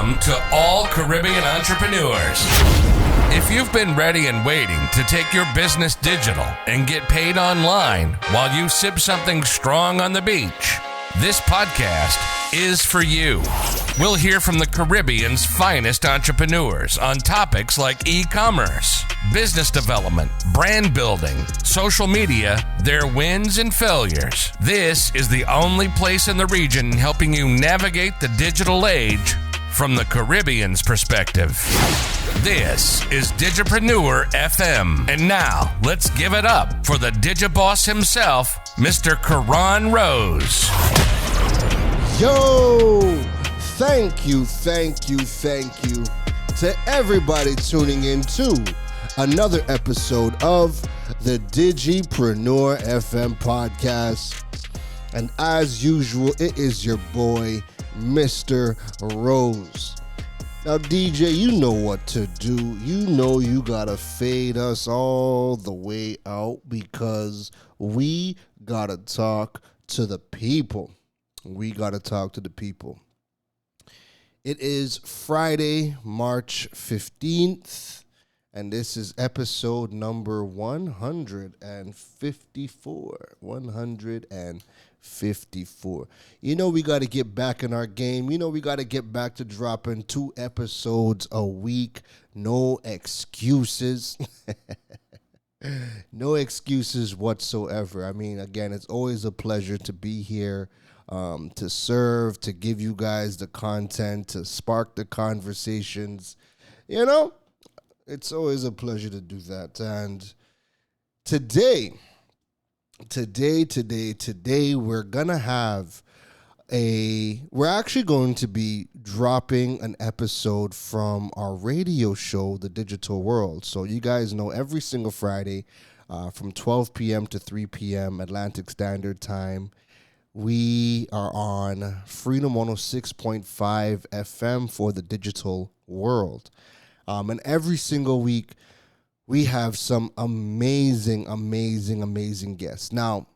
Welcome to all Caribbean entrepreneurs. If you've been ready and waiting to take your business digital and get paid online while you sip something strong on the beach, this podcast is for you. We'll hear from the Caribbean's finest entrepreneurs on topics like e-commerce, business development, brand building, social media, their wins and failures. This is the only place in the region helping you navigate the digital age from the Caribbean's perspective. This is Digipreneur FM. And now, let's give it up for the Digiboss himself, Mr. Karan Rose. Yo! Thank you to everybody tuning in to another episode of the Digipreneur FM podcast. And as usual, it is your boy, Mr. Rose. Now, DJ, you know what to do. You know you gotta fade us all the way out because we gotta talk to the people. It is Friday, March 15th, and this is episode number 154. You know we got to get back in our game. You know we got to get back to dropping 2 episodes a week. No excuses. No excuses whatsoever. I mean, again, it's always a pleasure to be here. To serve, to give you guys the content, to spark the conversations. You know, it's always a pleasure to do that. And today, we're actually going to be dropping an episode from our radio show, The Digital World. So you guys know every single Friday from 12 p.m. to 3 p.m. Atlantic Standard Time, we are on Freedom 106.5 FM for the Digital World. And every single week, we have some amazing guests. Now,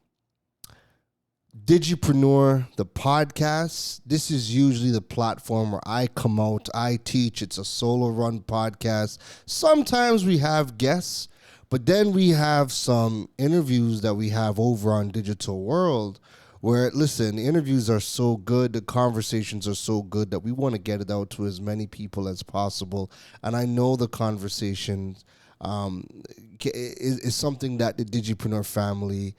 Digipreneur, the podcast, this is usually the platform where I come out, I teach. It's a solo-run podcast. Sometimes we have guests, but then we have some interviews that we have over on Digital World where, listen, the interviews are so good, the conversations are so good that we want to get it out to as many people as possible. And I know the conversations is something that the Digipreneur family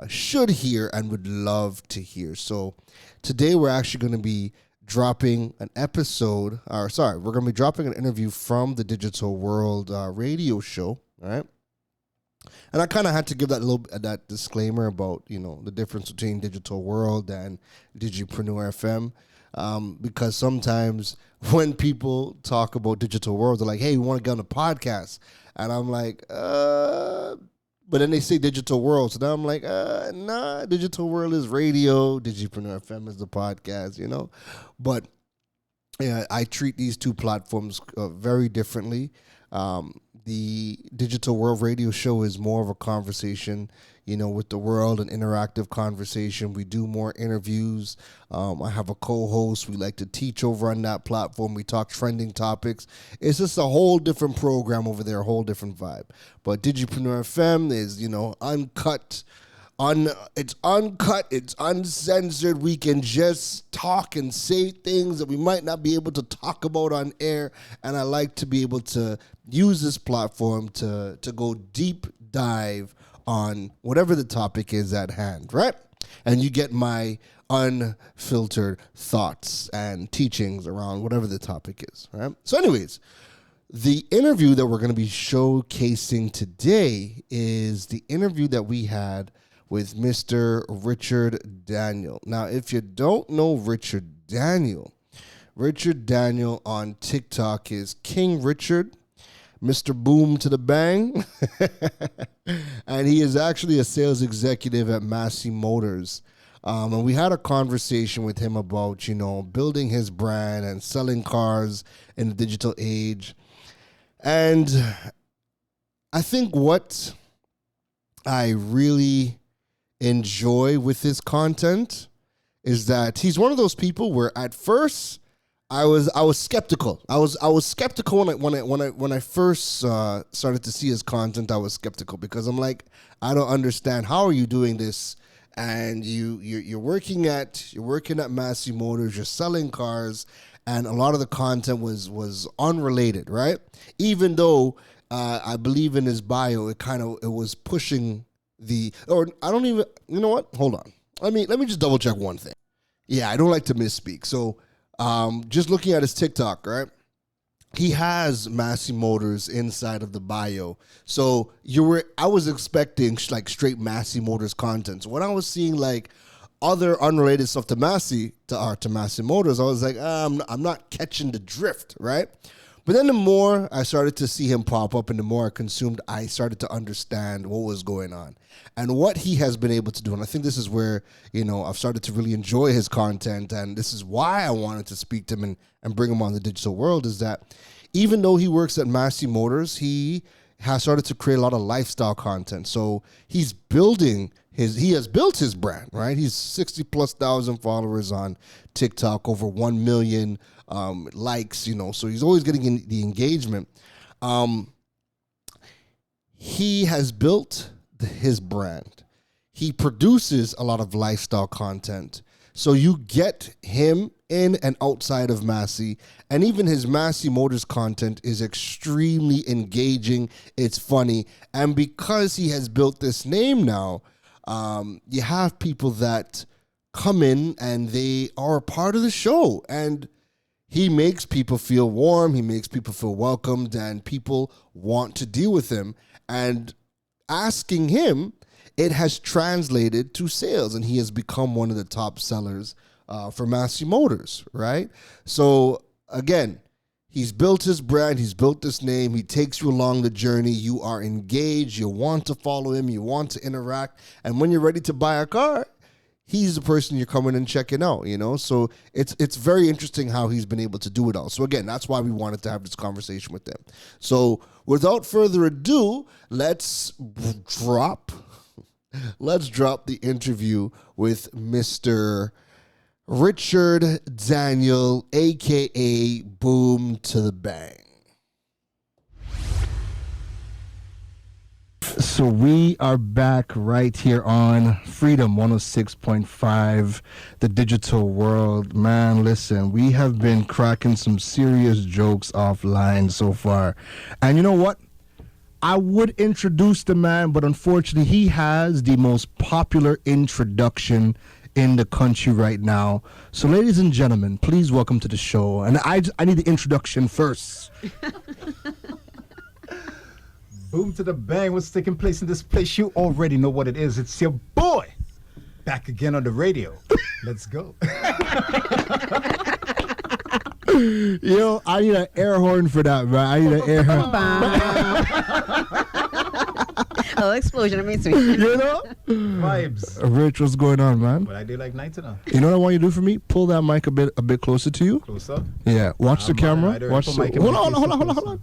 should hear and would love to hear. So today we're actually going to be dropping an episode, we're going to be dropping an interview from the Digital World radio show, all right? And I kind of had to give that disclaimer about, you know, the difference between Digital World and Digipreneur FM, because sometimes when people talk about Digital World, they're like, hey, we want to get on a podcast. And I'm like, but then they say Digital World. So now I'm like, nah, Digital World is radio, Digipreneur FM is the podcast, you know. But yeah, I treat these two platforms very differently. The Digital World radio show is more of a conversation, you know, with the world, an interactive conversation. We do more interviews. I have a co-host. We like to teach over on that platform. We talk trending topics. It's just a whole different program over there, a whole different vibe. But Digipreneur FM is, you know, uncut. It's uncut, it's uncensored. We can just talk and say things that we might not be able to talk about on air. And I like to be able to use this platform to go deep dive on whatever the topic is at hand, right? And you get my unfiltered thoughts and teachings around whatever the topic is, right? So anyways, the interview that we're going to be showcasing today is the interview that we had with Mr. Richard Daniel. Now, if you don't know Richard Daniel on TikTok is King Richard, Mr. Boom to the Bang, and he is actually a sales executive at Massey Motors. And we had a conversation with him about, you know, building his brand and selling cars in the digital age. And I think what I really enjoy with his content is that he's one of those people where at first I was skeptical. I was skeptical when I first started to see his content. I was skeptical because I'm like, I don't understand. How are you doing this? And you're working at Massey Motors. You're selling cars, and a lot of the content was unrelated, right? Even though I believe in his bio, it was pushing I don't even. You know what? Hold on. Let me just double check one thing. Yeah, I don't like to misspeak. So, just looking at his TikTok, right? He has Massey Motors inside of the bio. So I was expecting like straight Massey Motors content. So when I was seeing like other unrelated stuff to Massey Motors, I was like, I'm not catching the drift, right? But then the more I started to see him pop up and the more I consumed, I started to understand what was going on and what he has been able to do. And I think this is where, I've started to really enjoy his content. And this is why I wanted to speak to him and bring him on the digital world, is that even though he works at Massey Motors, he has started to create a lot of lifestyle content. So he has built his brand, right? He's 60,000+ followers on TikTok, over 1 million likes, so he's always getting the engagement. He has built his brand. He produces a lot of lifestyle content. So you get him in and outside of Massey, and even his Massey Motors content is extremely engaging. It's funny. And because he has built this name now, you have people that come in and they are a part of the show, and he makes people feel warm. He makes people feel welcomed, and people want to deal with him. And asking him, it has translated to sales, and he has become one of the top sellers for Massey Motors, right? So again, he's built his brand. He's built this name. He takes you along the journey. You are engaged. You want to follow him. You want to interact. And when you're ready to buy a car, he's the person you're coming and checking out, So it's very interesting how he's been able to do it all. So again, that's why we wanted to have this conversation with them. So without further ado, let's drop the interview with Mr. Richard Daniel, a.k.a. Boom to the Bang. So we are back right here on Freedom 106.5, the digital world. Man, listen, we have been cracking some serious jokes offline so far. And you know what? I would introduce the man, but unfortunately, he has the most popular introduction in the country right now. So ladies and gentlemen, please welcome to the show. And I need the introduction first. Boom to the Bang. What's taking place in this place? You already know what it is. It's your boy back again on the radio. Let's go. Yo, I need an air horn for that, man. I need an air horn. Oh, explosion amazes me. Vibes. Rich, what's going on, man? But I do like night tonight. You know what I want you to do for me? Pull that mic a bit closer to you. Closer? Yeah. Watch the camera. Watch the Hold on.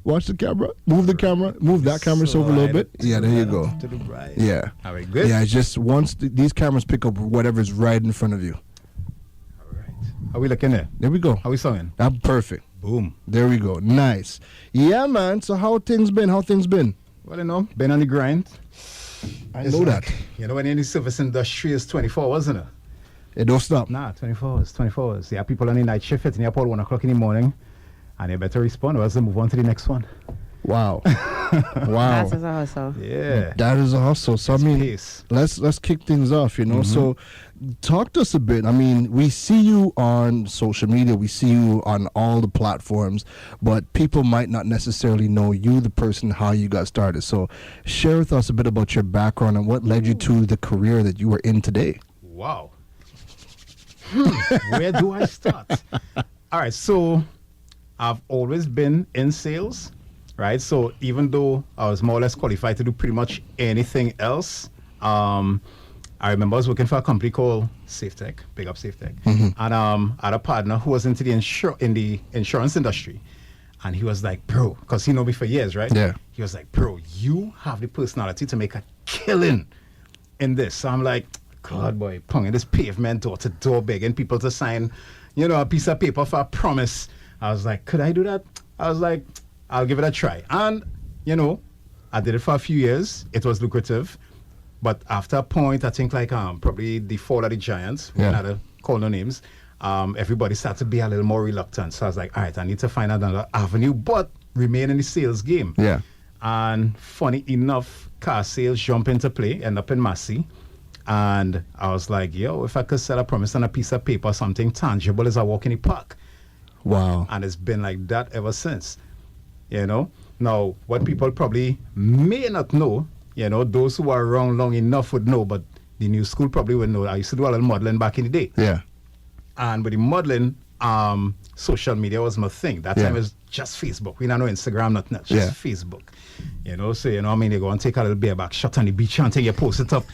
Watch the camera. Move the camera. Move that camera over a little bit. Yeah, there you go. To the right. Yeah. All right, good. Yeah, just once these cameras pick up whatever's right in front of you. All right. How we looking there? There we go. How we singing? That's perfect. Boom. There we go. Nice. Yeah, man. So how things been? Well, been on the grind. I know that. When in the service industry is 24, wasn't it? It don't stop. Nah, 24 hours. Yeah, people on the night shift hitting up at 1 o'clock in the morning, and they better respond or else they move on to the next one. Wow. That's a hustle. Yeah. That is a hustle. So, let's kick things off, So, talk to us a bit. We see you on social media. We see you on all the platforms, but people might not necessarily know you, the person, how you got started. So, share with us a bit about your background and what led you to the career that you are in today. Wow. Where do I start? All right, so I've always been in sales. Right, so even though I was more or less qualified to do pretty much anything else, I remember I was working for a company called SafeTech, big up SafeTech, and I had a partner who was into the insurance industry, and he was like, bro, because he know me for years, right? Yeah. He was like, bro, you have the personality to make a killing in this. So I'm like, God, boy, ponging this pavement door to door, begging people to sign, a piece of paper for a promise. I was like, could I do that? I was like, I'll give it a try. And, I did it for a few years. It was lucrative. But after a point, I think like probably the fall of the giants, we're not to call no names, everybody started to be a little more reluctant. So I was like, all right, I need to find another avenue, but remain in the sales game. Yeah. And funny enough, car sales jump into play, end up in Massey. And I was like, yo, if I could sell a promise on a piece of paper, something tangible as I walk in the park. Wow. And it's been like that ever since. Now, what people probably may not know, those who are around long enough would know, but the new school probably would know. I used to do a little modeling back in the day. Yeah. And with the modeling, social media was my thing. That time it was just Facebook. We don't know Instagram, nothing else, just Facebook. So, they go and take a little bareback shot on the beach and you post it up.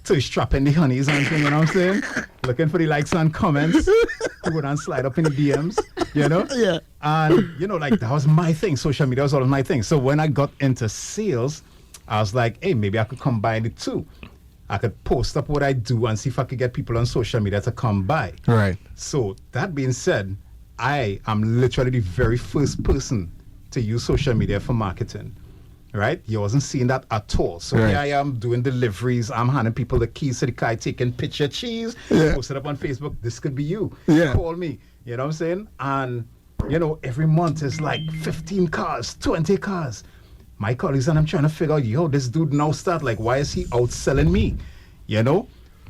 So you strap in the honeys and thing, looking for the likes and comments. You go and slide up in the DMs, Yeah. And, that was my thing. Social media was all my thing. So when I got into sales, I was like, hey, maybe I could combine the two. I could post up what I do and see if I could get people on social media to come by. Right. So that being said, I am literally the very first person to use social media for marketing. Right? You wasn't seeing that at all. So here I am doing deliveries. I'm handing people the keys to the car, taking picture cheese, post it up on Facebook. This could be you. Yeah. Call me. You know what I'm saying? And, every month is like 15 cars, 20 cars. My colleagues and I'm trying to figure out, yo, this dude now start, like, why is he outselling me?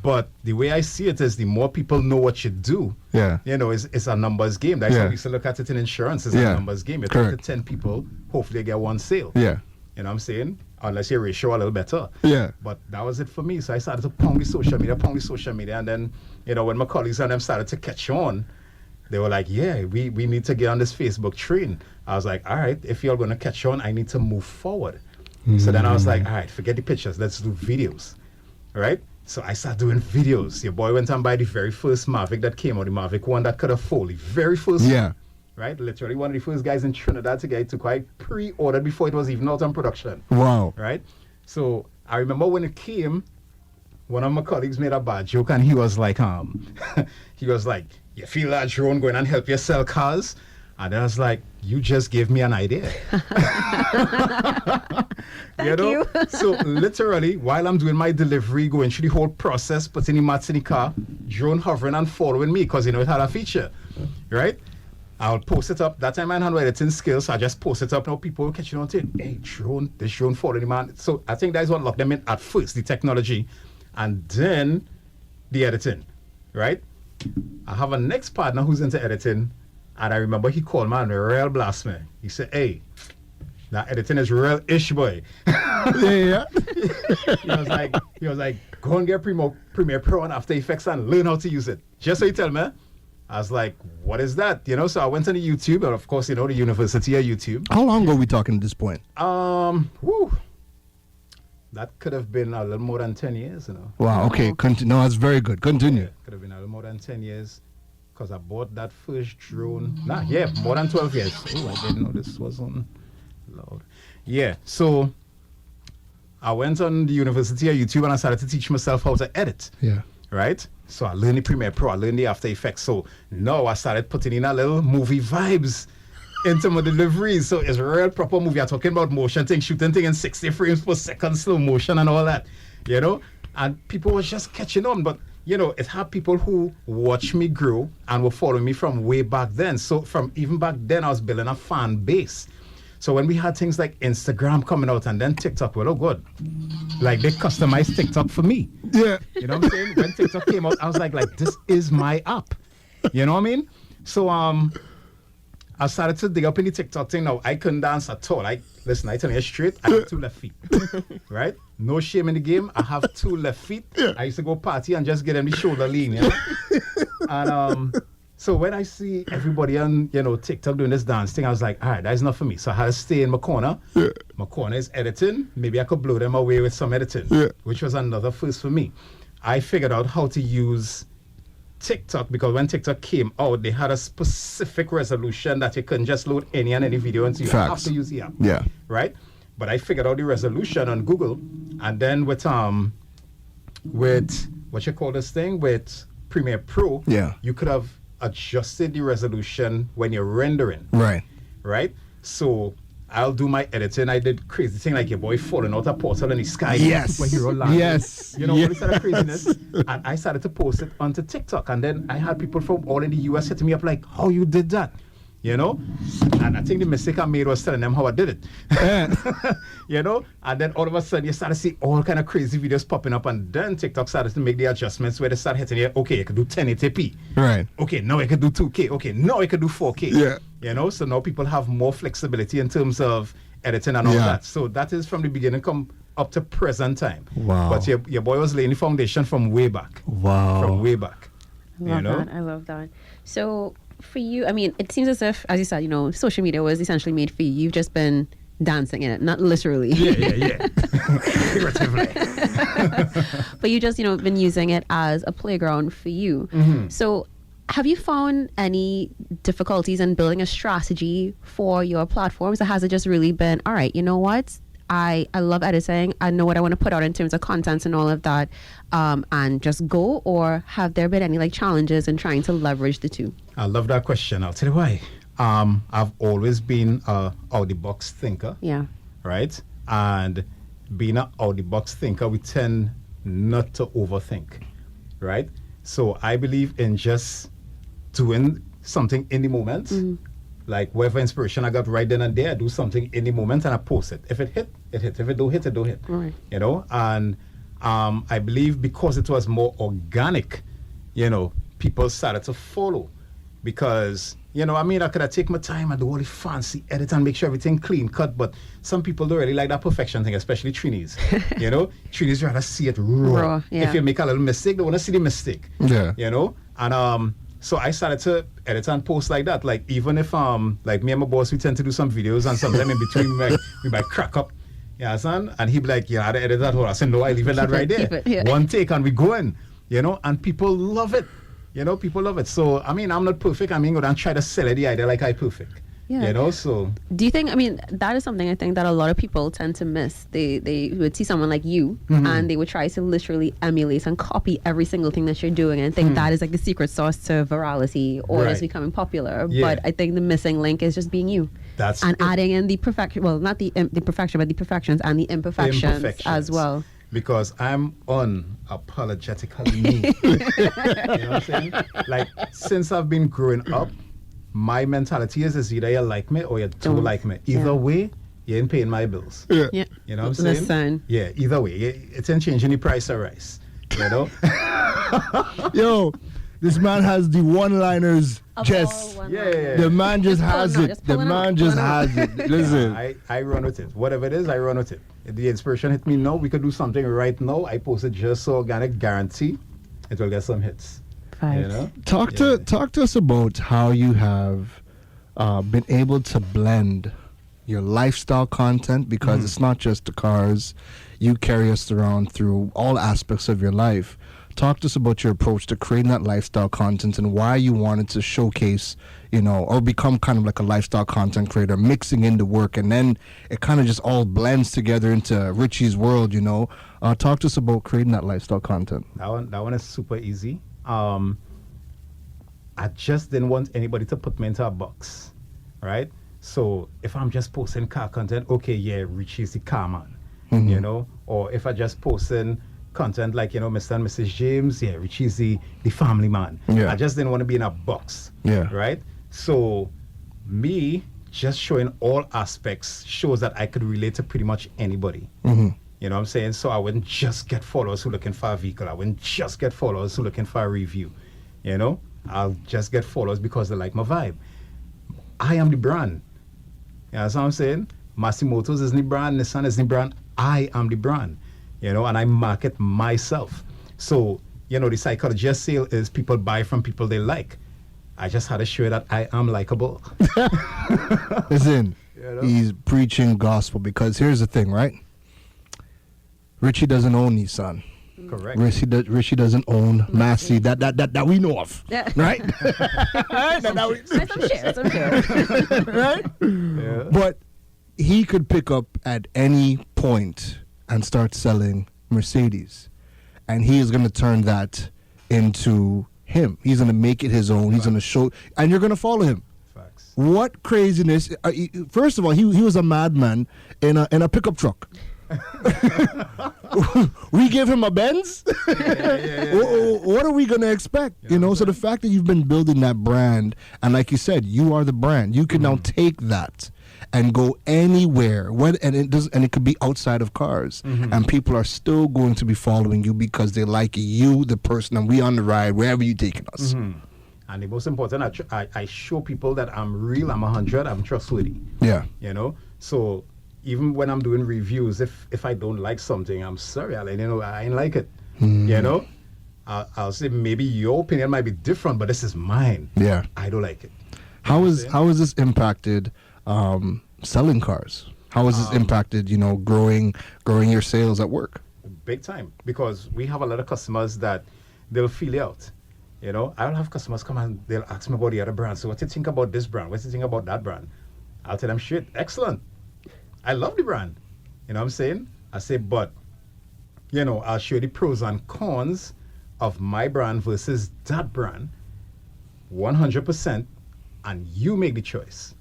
But the way I see it is the more people know what you do, it's a numbers game. That's how we used to look at it in insurance. It's a numbers game. You talk to 10 people, hopefully get one sale. Yeah. You know what I'm saying? Unless your ratio a little better. Yeah. But that was it for me. So I started to pound the social media. And then, when my colleagues and them started to catch on, they were like, yeah, we need to get on this Facebook train. I was like, all right, if you're going to catch on, I need to move forward. So then I was like, all right, forget the pictures. Let's do videos. Right? So I started doing videos. Your boy went and buy the very first Mavic that came out, the Mavic 1 that could have folded. The very first one. Right? Literally one of the first guys in Trinidad to get it to quite pre-ordered before it was even out on production. Wow. Right? So I remember when it came, one of my colleagues made a bad joke and he was like, you feel that drone going and help you sell cars? And I was like, you just gave me an idea. Thank you. So literally, while I'm doing my delivery, going through the whole process, putting the mats in the car, drone hovering and following me because, it had a feature. Right? I'll post it up. That time I had no editing skills, so I just post it up. Now people will catch on to it. Hey, this drone following the man. So I think that is what locked them in at first, the technology, and then the editing. Right? I have a next partner who's into editing, and I remember he called me and real blast me. He said, hey, that editing is real ish, boy. Yeah. he was like, go and get Premiere Pro and After Effects and learn how to use it. Just so you tell me. I was like, what is that? So I went on the YouTube, and of course, the University of YouTube. How long ago are we talking at this point? That could have been a little more than 10 years, Wow, okay. No, that's very good. Continue. Yeah, could have been a little more than 10 years because I bought that first drone. More than 12 years. Oh, I didn't know this was on loud. Yeah, so I went on the University of YouTube and I started to teach myself how to edit. Yeah. Right? So I learned the Premiere Pro, I learned the After Effects. So now I started putting in a little movie vibes into my deliveries. So it's a real proper movie. I'm talking about motion thing, shooting thing in 60 frames per second, slow motion and all that. And people were just catching on. But, it had people who watched me grow and were following me from way back then. So from even back then, I was building a fan base. So when we had things like Instagram coming out and then TikTok, well, oh God, like they customized TikTok for me. Yeah. You know what I'm saying? When TikTok came out, I was like, this is my app. You know what I mean? So I started to dig up in the TikTok thing. Now, I couldn't dance at all. Listen, I tell you straight, I have 2 left feet. Right? No shame in the game. I have 2 left feet. Yeah. I used to go party and just get them the shoulder lean, And so when I see everybody on, TikTok doing this dance thing, I was like, all right, that's not for me. So I had to stay in my corner. Yeah. My corner is editing. Maybe I could blow them away with some editing, which was another first for me. I figured out how to use TikTok because when TikTok came out, they had a specific resolution that you couldn't just load any video into. You have to use the app. Yeah. Right? But I figured out the resolution on Google, and then with what you call this thing with Premiere Pro, you could have adjusted the resolution when you're rendering. Right. Right? So I'll do my editing. I did crazy thing like your boy falling out of portal in the sky. Yes. Superhero landing. Yes. You know, all this sort of Yes. craziness. And I started to post it onto TikTok. And then I had people from all in the US hitting me up like, how you did that? You know? And I think the mistake I made was telling them how I did it. You know? And then all of a sudden you start to see all kind of crazy videos popping up. And then TikTok started to make the adjustments where they start hitting you, okay, you could do 1080p. Right. Okay, now I can do 2K. Okay, now I can do 4K. Yeah. You know, so now people have more flexibility in terms of editing and all Yeah. that. So that is from the beginning come up to present time. Wow. But your boy was laying the foundation from way back. Wow. From way back. Love that. I love that. So for you, I mean, it seems as if, as you said, you know, social media was essentially made for you. You've just been dancing in it, not literally. Yeah. Figuratively. But you just, you know, been using it as a playground for you. So have you found any difficulties in building a strategy for your platforms, or has it just really been, all right, you know what? I love editing. I know what I want to put out in terms of content and all of that, and just go? Or have there been any like challenges in trying to leverage the two? I love that question. I'll tell you why. I've always been a out-the-box thinker. Yeah. Right? And being an out-the-box thinker, we tend not to overthink, right? So I believe in just doing something in the moment. Like whatever inspiration I got right then and there, I do something in the moment and I post it. If it hit, it hit. If it don't hit, it don't hit. Right. You know? And I believe because it was more organic, you know, people started to follow. Because, you know, I mean, I could have taken my time and do all the fancy edit and make sure everything clean cut, but some people don't really like that perfection thing, especially Trinis. You know, Trinis rather see it raw. Yeah. If you make a little mistake, they want to see the mistake. Yeah. You know, and so I started to edit and post like that. Like even if like me and my boss, we tend to do some videos, and sometimes in between we might crack up. Yeah, son, and he'd be like, "Yeah, I had to edit that whole." I said, "No, I leave it that right there. Keep it, yeah. One take and we going." You know, and people love it. You know, people love it. So, I mean, I'm not perfect. I mean, go down and try to sell it the idea like I perfect. Yeah. You know, so. Do you think, I mean, that is something I think that a lot of people tend to miss. They would see someone like you and they would try to literally emulate and copy every single thing that you're doing and think that is like the secret sauce to virality or Right. just becoming popular. Yeah. But I think the missing link is just being you. That's and it. adding in the perfection, well, not the perfection, but the perfections and the imperfections as well. Because I'm unapologetically me. You know what I'm saying? Like, since I've been growing up, my mentality is either you like me or you don't like me. Either way, you ain't paying my bills. Yeah. Yeah. You know what I'm saying? Listen. Yeah, either way. It ain't changing the price of rice. You know? Yo, this man has the one-liners. Of Just all one Yeah, line. yeah, the man just Just has pulling out, it. just The pulling out, man just pulling out. has it. Listen. I run with it. Whatever it is, I run with it. If the inspiration hit me now, we could do something right now. I post it just so organic, guarantee it will get some hits. You Vibes. know? Talk to us about how you have been able to blend your lifestyle content, because it's not just the cars. You carry us around through all aspects of your life. Talk to us about your approach to creating that lifestyle content and why you wanted to showcase, you know, or become kind of like a lifestyle content creator, mixing in the work, and then it kind of just all blends together into Richie's world, you know. Talk to us about creating that lifestyle content. That one is super easy. I just didn't want anybody to put me into a box, right? So if I'm just posting car content, okay, yeah, Richie's the car man, you know? Or if I just posting content like, you know, Mr. and Mrs. James, yeah, Richie's the family man. Yeah. I just didn't want to be in a box, Yeah. right? So me just showing all aspects shows that I could relate to pretty much anybody. You know what I'm saying? So I wouldn't just get followers who looking for a vehicle. I wouldn't just get followers who looking for a review. You know? I'll just get followers because they like my vibe. I am the brand. You know what I'm saying? Masimoto's is the brand, Nissan is the brand. I am the brand. You know, and I market myself. So, you know, the psychology of sale is people buy from people they like. I just had to show that I am likable. Listen, You know? he's preaching gospel, because here's the thing, right? Richie doesn't own Nissan. Correct. Richie doesn't own Massey that we know of, Yeah. right? Some shares. Right? Yeah. But he could pick up at any point and start selling Mercedes, and he is going to turn that into him. He's going to make it his own. He's going to show, and you're going to follow him. Facts. What craziness! First of all, he was a madman in a pickup truck. We give him a Benz. What are we gonna expect? So the fact that you've been building that brand, and like you said, you are the brand. You can now take that and go anywhere. It could be outside of cars, and people are still going to be following you because they like you, the person, and we on the ride wherever you taking us. And the most important, I show people that I'm real, I'm 100, I'm trustworthy. Yeah. So even when I'm doing reviews, if I don't like something, I'm sorry, I ain't like it. I'll say maybe your opinion might be different, but this is mine. Yeah. I don't like it. How has this impacted selling cars? How has this impacted, growing your sales at work? Big time, because we have a lot of customers that they'll feel you out. I'll have customers come and they'll ask me about the other brand. So what do you think about this brand? What do you think about that brand? I'll tell them, shit, excellent. I love the brand. You know what I'm saying? I say, but, I'll show you the pros and cons of my brand versus that brand 100%, and you make the choice.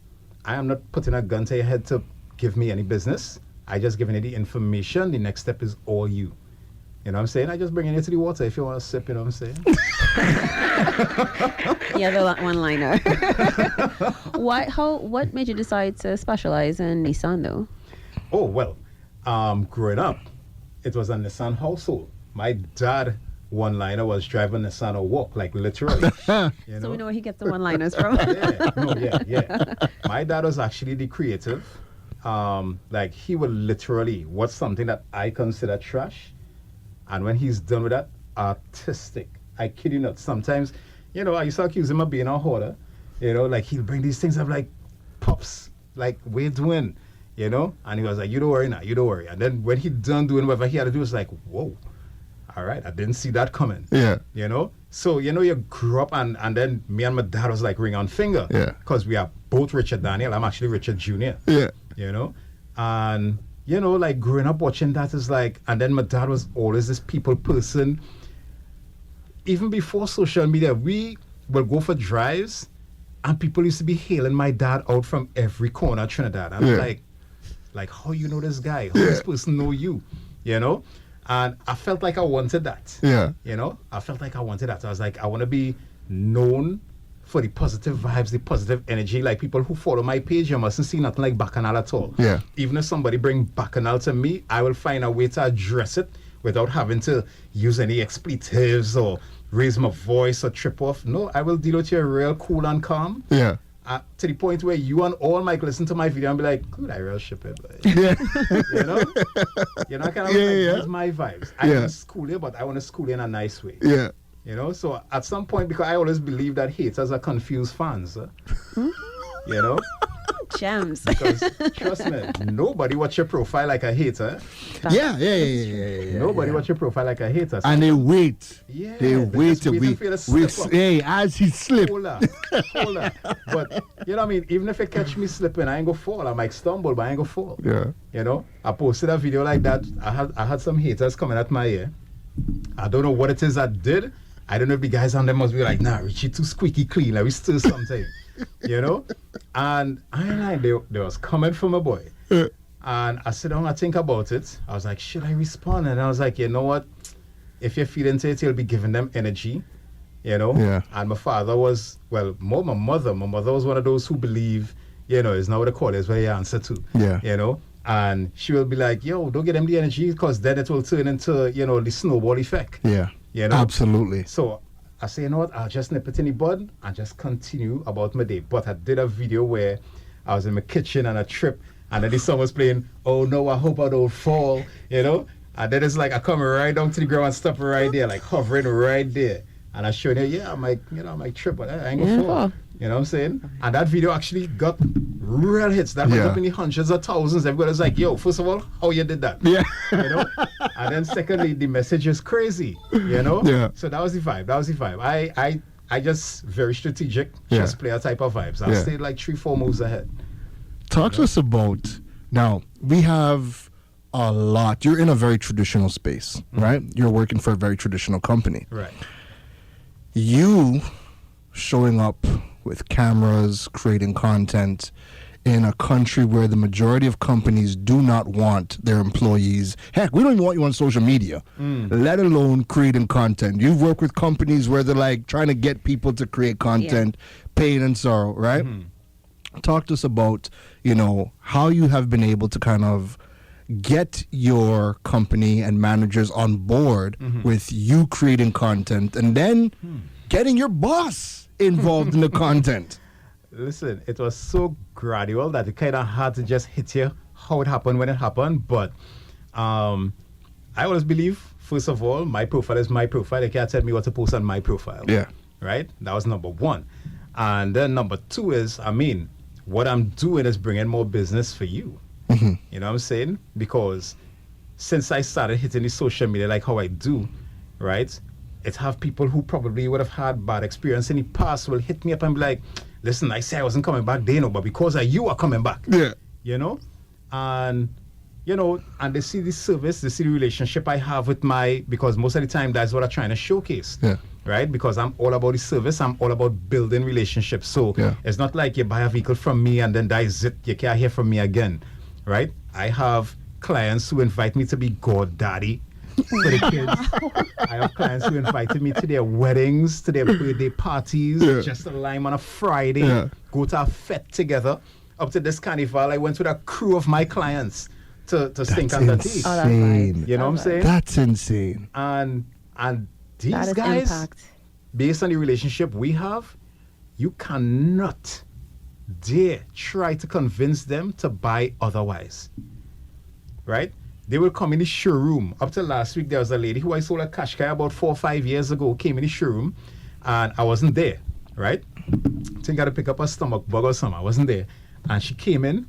I am not putting a gun to your head to give me any business. I just giving you the information. The next step is all you. You know what I'm saying? I just bringing you to the water if you want to sip, you know what I'm saying? Yeah, the one-liner. What made you decide to specialize in Nissan, though? Oh, well, growing up, it was a Nissan household. My dad, one-liner, was driving Nissan or walk, like literally. So we know where he gets the one-liners from. Yeah. My dad was actually the creative. Like, he would literally watch something that I consider trash, and when he's done with that, artistic. I kid you not. Sometimes, I used to accuse him of being a hoarder. Like, he'll bring these things up like, Pops, like, what you doing? And he was like, you don't worry now, you don't worry. And then when he done doing whatever he had to do, it was like, whoa, all right, I didn't see that coming. Yeah. So, you grew up and then me and my dad was like ring on finger. Yeah. Because we are both Richard Daniel. I'm actually Richard Jr. Yeah. And, like growing up watching that is like, and then my dad was always this people person. Even before social media, we will go for drives and people used to be hailing my dad out from every corner of Trinidad. I'm like, how you know this guy? How this person know you? And I felt like I wanted that. Yeah. I felt like I wanted that. I was like, I want to be known for the positive vibes, the positive energy. Like, people who follow my page, you mustn't see nothing like Bacchanal at all. Yeah. Even if somebody bring Bacchanal to me, I will find a way to address it without having to use any expletives or raise my voice or trip off. No, I will deal with you real cool and calm. Yeah. To the point where you and all might listen to my video and be like, good, I real ship it. But, Yeah. Kind of that's my vibes. I want to school you, but I want to school you in a nice way. Yeah. So at some point, because I always believe that haters are confused fans. Gems. Because trust me, nobody watch your profile like a hater. Yeah. Nobody watch your profile like a hater. And they wait. Yeah, They wait till we hey, as he slip. Hold up. But you know what I mean? Even if it catch me slipping, I ain't gonna fall. I might stumble, but I ain't gonna fall. Yeah. I posted a video like that. I had some haters coming at my ear. I don't know what it is I did. I don't know if the guys on them must be like, nah, Richie too squeaky clean. Like, we still something. And I ain't like, they was coming from a boy. And I sit down, I think about it. I was like, should I respond? And I was like, you know what? If you're feeling it, you'll be giving them energy. Yeah. And my father was, well, more my mother. My mother was one of those who believe, it's not what they call it, it's what you answer to. Yeah. And she will be like, yo, don't get them the energy, because then it will turn into, the snowball effect. Yeah. Absolutely. So I say, you know what, I'll just nip it in the bud and just continue about my day. But I did a video where I was in my kitchen and I tripped, and then the song was playing, oh no, I hope I don't fall, And then it's like I come right down to the ground and stop right there, like hovering right there. And I showed her, I might trip, but I ain't gonna fall. You know what I'm saying? And that video actually got real hits. That went up in the hundreds of thousands. Everybody was like, yo, first of all, how you did that? Yeah. And then secondly, the message is crazy. Yeah. So that was the vibe. I just very strategic, just play a type of vibes. I'll stay like 3-4 moves ahead. Talk to us about, now, we have a lot. You're in a very traditional space, right? You're working for a very traditional company. Right. you showing up with cameras, creating content in a country where the majority of companies do not want their employees. Heck, we don't even want you on social media, let alone creating content. You've worked with companies where they're like trying to get people to create content, pain and sorrow, right? Talk to us about, how you have been able to kind of get your company and managers on board with you creating content and then getting your boss involved in the content. Listen, it was so gradual that it kind of had to just hit you how it happened when it happened. But I always believe, first of all, my profile is my profile. They can't tell me what to post on my profile. Yeah. Right? That was number one. And then number two is, what I'm doing is bringing more business for you. You know what I'm saying? Because since I started hitting the social media like how I do, right? It have people who probably would have had bad experience in the past will hit me up and be like, listen, I say I wasn't coming back then, but because of you are coming back. Yeah. And they see the service, they see the relationship I have with because most of the time that's what I'm trying to showcase. Yeah. Right? Because I'm all about the service, I'm all about building relationships. So it's not like you buy a vehicle from me and then that is it. You can't hear from me again. Right? I have clients who invite me to be godaddy for the kids. I have clients who invited me to their weddings, to their birthday parties, just to lime on a Friday, go to a fete together. Up to this carnival, I went with a crew of my clients to stink on the teeth. Oh, that's nice. You know what I'm saying? That's insane. And these That guys, is impact. based on the relationship we have, you cannot dare try to convince them to buy otherwise. Right? They will come in the showroom. Up to last week, there was a lady who I sold a Qashqai about 4 or 5 years ago, came in the showroom, and I wasn't there, right? I think I had to pick up a stomach bug or something. I wasn't there. And she came in,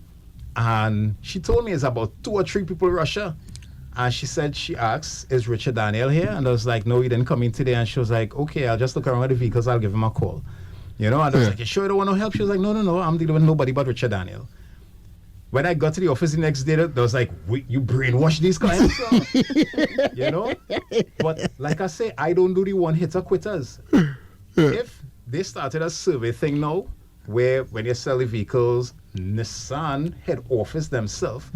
and she told me it's about 2 or 3 people rush her. And she asked, is Richard Daniel here? And I was like, no, he didn't come in today. And she was like, okay, I'll just look around at the vehicles, I'll give him a call. And I was like, you sure you don't want no help? She was like, no, I'm dealing with nobody but Richard Daniel. When I got to the office the next day, there was like, wait, you brainwash these clients? But like I say, I don't do the one-hitter quitters. If they started a survey thing now, where when you sell the vehicles, Nissan head office themselves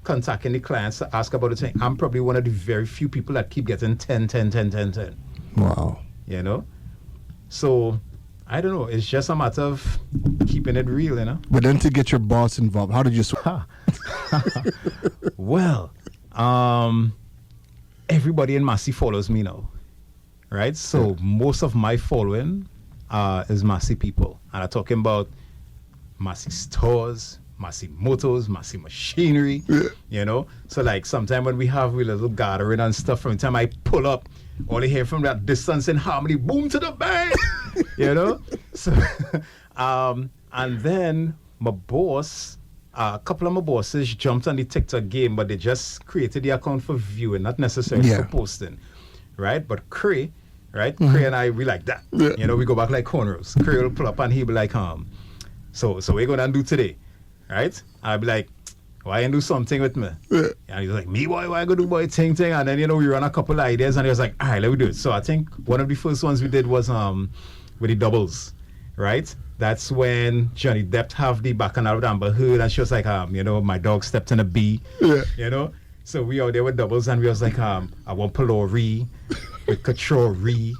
contacting the clients to ask about the thing, I'm probably one of the very few people that keep getting 10. Wow. So, I don't know. It's just a matter of keeping it real, But then to get your boss involved, how did you... Well, everybody in Massey follows me now, right? So most of my following is Massey people. And I'm talking about Massey stores, Massey motors, Massey machinery, So like sometime when we have a little gathering and stuff, from the time I pull up, all you hear from that distance in harmony, boom to the bang, So, and then my boss, a couple of my bosses jumped on the TikTok game, but they just created the account for viewing, not necessarily for posting, right? But Cray, right? Cray and I, we like that. We go back like cornrows. Cray will pull up and he'll be like, so we're going to do today, right? I'll be like, why ain't do something with me? And he's like, me, boy, why go do boy ting. And then, we run a couple of ideas and he was like, all right, let me do it. So I think one of the first ones we did was with the doubles, right? That's when Johnny Depp have the bacchanal with Amber Heard, and she was like, my dog stepped in a bee, So we out there with doubles, and we was like, I want Pelori, with Kachori,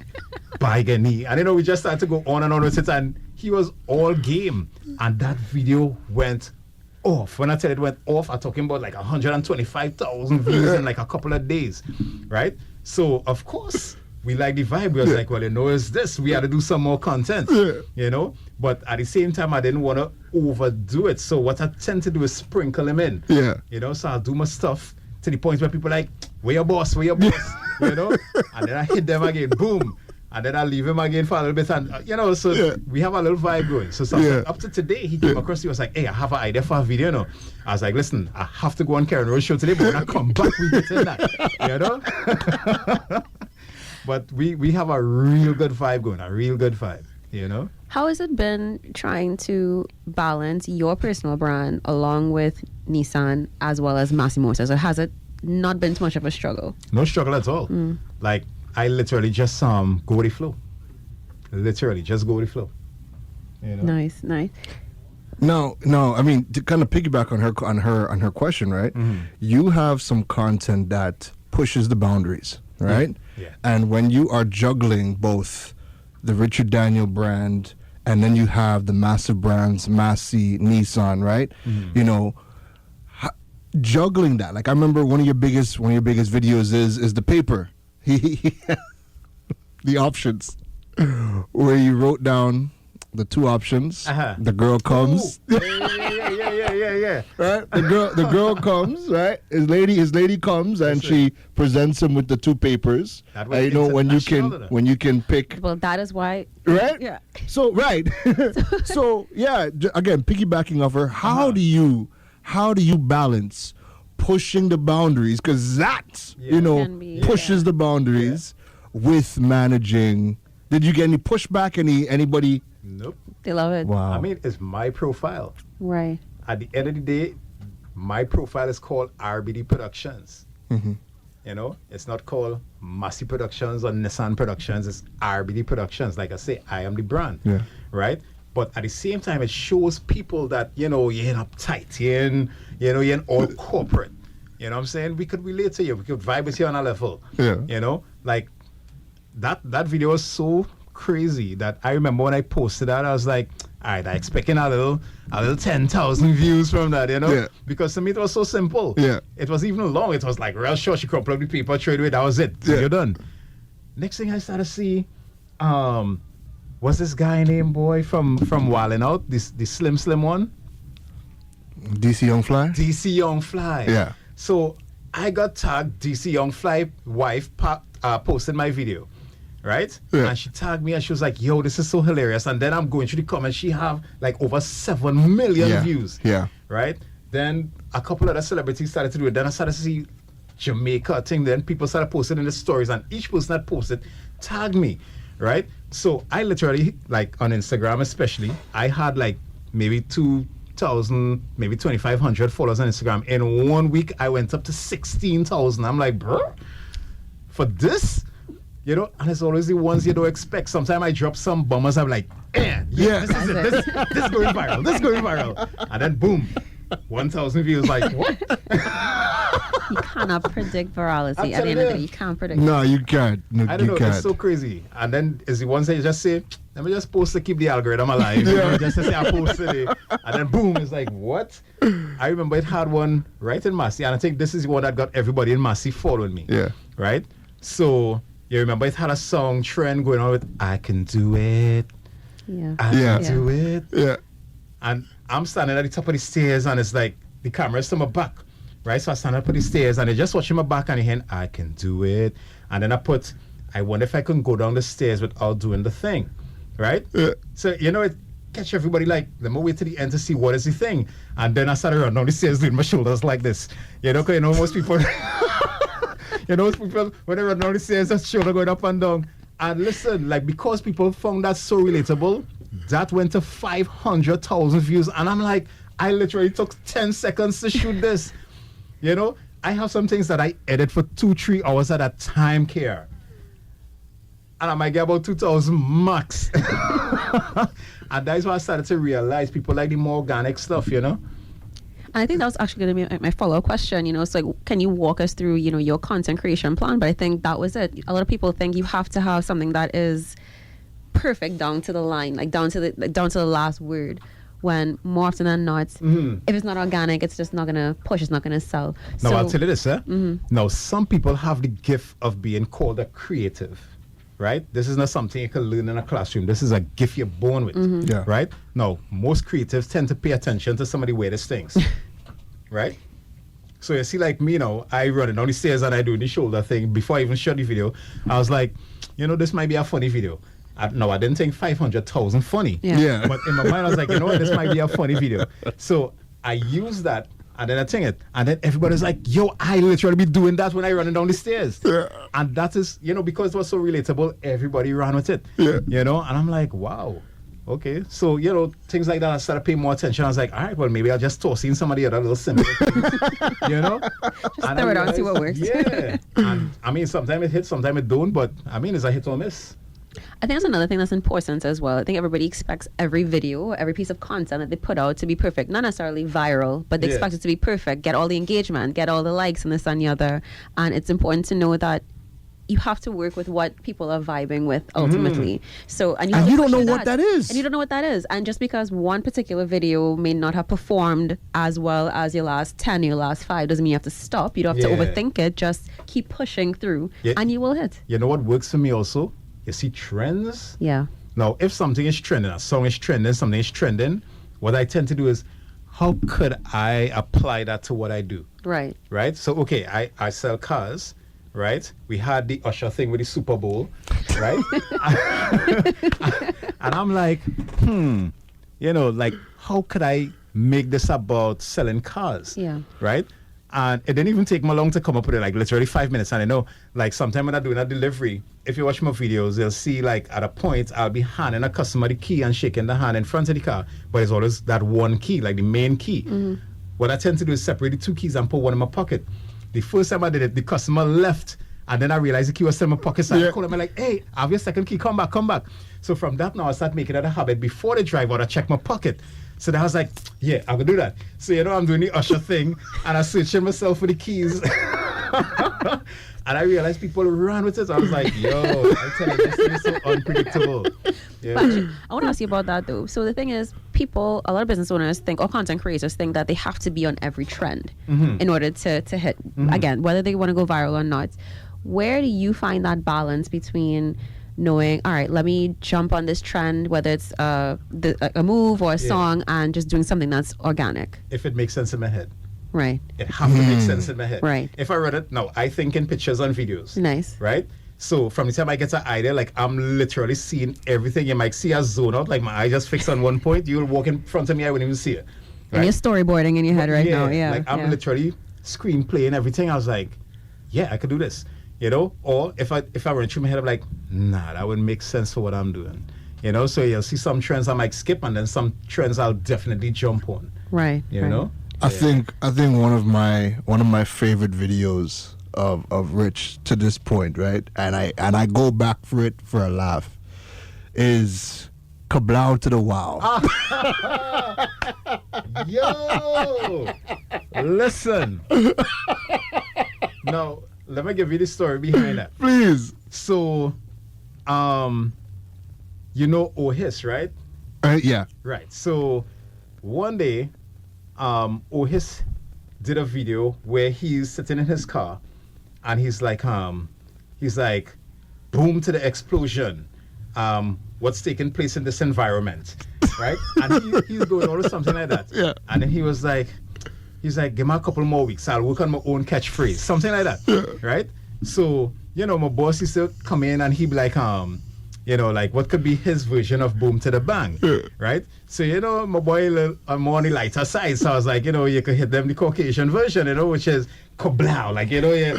Baigani. And we just started to go on and on with it, and he was all game. And that video went off. When I tell it went off, I'm talking about like 125,000 views in like a couple of days, right? So, of course, we like the vibe. We was like, well, it's this. We had to do some more content, But at the same time, I didn't want to overdo it. So what I tend to do is sprinkle them in, So I'll do my stuff to the point where people are like, where your boss? And then I hit them again, boom. And then I leave him again for a little bit. And, so we have a little vibe going. So up to today, he came across, he was like, hey, I have an idea for a video, I was like, listen, I have to go on Karen Rose show today, but when I come back, we get in that, But we have a real good vibe going, a real good vibe, How has it been trying to balance your personal brand along with Nissan as well as Massey Motors? Or has it not been too much of a struggle? No struggle at all. Like, I literally just go with the flow. Literally, just go with the flow. You know? Nice, nice. No. I mean, to kind of piggyback on her question, right? You have some content that pushes the boundaries, right? Yeah. And when you are juggling both the Richard Daniel brand and then you have the massive brands, Massey, Nissan, right? You know, juggling that. Like I remember one of your biggest videos is the paper. The options where you wrote down the two options. The girl comes. Ooh. Yeah. Right? The girl comes, right? His lady comes and she presents him with the two papers. That And was you know international, when you can pick, Well, that is why. right? Yeah. So right. So yeah, again, piggybacking off her, how do you balance pushing the boundaries, because that Can be, pushes the boundaries with managing. Did you get any pushback? Anybody? Nope. They love it. Wow. I mean, it's my profile. Right. At the end of the day, my profile is called RBD Productions. You know, it's not called Massey Productions or Nissan Productions. It's RBD Productions. Like I say, I am the brand. Yeah. Right? But at the same time, it shows people that, you know, you're uptight, you're in all corporate. You know what I'm saying? We could relate to you. We could vibe with you on a level. Yeah. You know, like that video was so crazy that I remember when I posted that, I was like, all right, I expecting a little 10,000 views from that, you know? Yeah. Because to me, it was so simple. Yeah. It was even long. It was like real short. She crumpled the paper, trade away. That was it. Yeah. You're done. Next thing I started to see, what's this guy named, boy, from Wildin' Out? The slim one? DC Young Fly? DC Young Fly. Yeah. So I got tagged. DC Young Fly wife posted my video, right? Yeah. And she tagged me and she was like, yo, this is so hilarious. And then I'm going through the comments. She have like over 7 million views. Yeah. Right? Then a couple other celebrities started to do it. Then I started to see Jamaica thing. Then people started posting in the stories, and each person that posted tagged me, right? So I literally, like on Instagram especially, I had like maybe 2,000, maybe 2,500 followers on Instagram. In 1 week, I went up to 16,000. I'm like, bro, for this? You know, and it's always the ones you don't expect. Sometimes I drop some bombers. I'm like, yeah. This is it. This is going viral. This is going viral. And then boom, 1,000 views. Like, what? You cannot predict virality. I'm At the end of the telling day, you. you can't predict. No, you can't. No, I don't you know. can't. It's so crazy. And then is the ones that you just say, let me just post to keep the algorithm alive. You know, just to say I posted it. And then boom, it's like, what? I remember it had one right in Massey. And I think this is the one that got everybody in Massey following me. Yeah. Right? So you remember it had a song trend going on with I Can Do It. Yeah. I Yeah. Can Do It. Yeah. And I'm standing at the top of the stairs, and it's like the camera's to my back, right? So I stand up at the stairs, and they just watching my back, and they hear, I can do it. And then I wonder if I can go down the stairs without doing the thing, right? Yeah. So, you know, it catch everybody like, let me wait to the end to see what is the thing. And then I started running down the stairs doing my shoulders like this. You know, because you know, most people, when they run down the stairs, that shoulder going up and down. And listen, like, because people found that so relatable, that went to 500,000 views. And I'm like, I literally took 10 seconds to shoot this. You know, I have some things that I edit for 2-3 hours at a time, care. And I might get about 2,000 max. And that's why I started to realize people like the more organic stuff, you know? And I think that was actually going to be my follow-up question. You know, it's like, can you walk us through, you know, your content creation plan? But I think that was it. A lot of people think you have to have something that is perfect down to the line, like down to the last word. When more often than not, if it's not organic, it's just not gonna push. It's not gonna sell. Now I'll tell you this, Now some people have the gift of being called a creative, right? This is not something you can learn in a classroom. This is a gift you're born with, Yeah. right? Now most creatives tend to pay attention to some of the weirdest things, right? So you see, like me now, I run down the stairs and I do the shoulder thing before I even shot the video. I was like, you know, this might be a funny video. I didn't think 500,000 funny. Yeah. But in my mind, I was like, you know what, this might be a funny video. So I used that, and then I think it, and then everybody's like, yo, I literally be doing that when I running down the stairs. Yeah. And that is, you know, because it was so relatable, everybody ran with it. Yeah. You know, and I'm like, wow. Okay, so, you know, things like that, I started paying more attention. I was like, all right, well, maybe I'll just toss in some of the other little simple things, you know? Just throw it out, see what works. Yeah. And I mean, sometimes it hits, sometimes it don't, but I mean, it's a hit or miss. I think that's another thing that's important as well. I think everybody expects every video, every piece of content that they put out to be perfect. Not necessarily viral, but they Yeah. expect it to be perfect, get all the engagement, get all the likes and this and the other. And it's important to know that you have to work with what people are vibing with ultimately. So, and And have to you don't push know what that is. And you don't know what that is. And just because one particular video may not have performed as well as your last 10, your last 5, doesn't mean you have to stop. You don't have Yeah. to overthink it. Just keep pushing through Yeah. and you will hit. You know what works for me also? You see trends. Yeah. Now, if something is trending, a song is trending, something is trending, what I tend to do is, how could I apply that to what I do? Right. Right? So, okay, I sell cars, right? We had the Usher thing with the Super Bowl, right? And I'm like, you know, like, how could I make this about selling cars? Yeah. Right? And it didn't even take me long to come up with it, like literally 5 minutes. And I know, like, sometime when I'm doing a delivery, if you watch my videos, you'll see, like, at a point, I'll be handing a customer the key and shaking the hand in front of the car. But it's always that one key, like the main key. What I tend to do is separate the 2 keys and put one in my pocket. The first time I did it, the customer left. And then I realized the key was still in my pocket. So I called him, I'm like, hey, I have your second key. Come back, come back. So from that now, I start making it a habit. Before they drive out, I check my pocket. So then I was like, yeah, I will do that. So, you know, I'm doing the Usher thing. And I searching myself for the keys. And I realized people ran with it. So I was like, yo, I tell you, this thing is so unpredictable. Yeah. But actually, I want to ask you about that though. So the thing is, people, a lot of business owners think, or content creators think that they have to be on every trend in order to hit, again, whether they want to go viral or not. Where do you find that balance between knowing, all right, let me jump on this trend, whether it's a move or a song, and just doing something that's organic? If it makes sense in my head. Right. It has to make sense in my head. Right. If I read it, no, I think in pictures and videos. Nice. Right? So from the time I get an idea, like I'm literally seeing everything. You might see a zone out, like my eye just fixed on one point. You'll walk in front of me, I wouldn't even see it. And you're storyboarding in your head right now. Yeah. Like I'm yeah. literally screenplaying everything. I was like, yeah, I could do this. You know? Or if I run through my head, I'm like, nah, that wouldn't make sense for what I'm doing. You know? So you'll see some trends I might skip, and then some trends I'll definitely jump on. Right. You right. know? I think one of my favorite videos of Rich to this point, right? And I go back for it for a laugh, is Kablow to the Wow. Yo, listen. Now, let me give you the story behind that. Please. So, you know Ohis, right? Yeah. Right. So, one day, Ohis did a video where he's sitting in his car, and he's like, boom to the explosion. What's taking place in this environment, right? And he's going on with something like that. Yeah. And then he's like, give me a couple more weeks. I'll work on my own catchphrase, something like that, right? So, you know, my boss used to come in and he'd be like, you know, like what could be his version of boom to the bang, right? So, you know, my boy, I'm more on the lighter side. So I was like, you know, you could hit them the Caucasian version, you know, which is kablow, like, you know, yeah.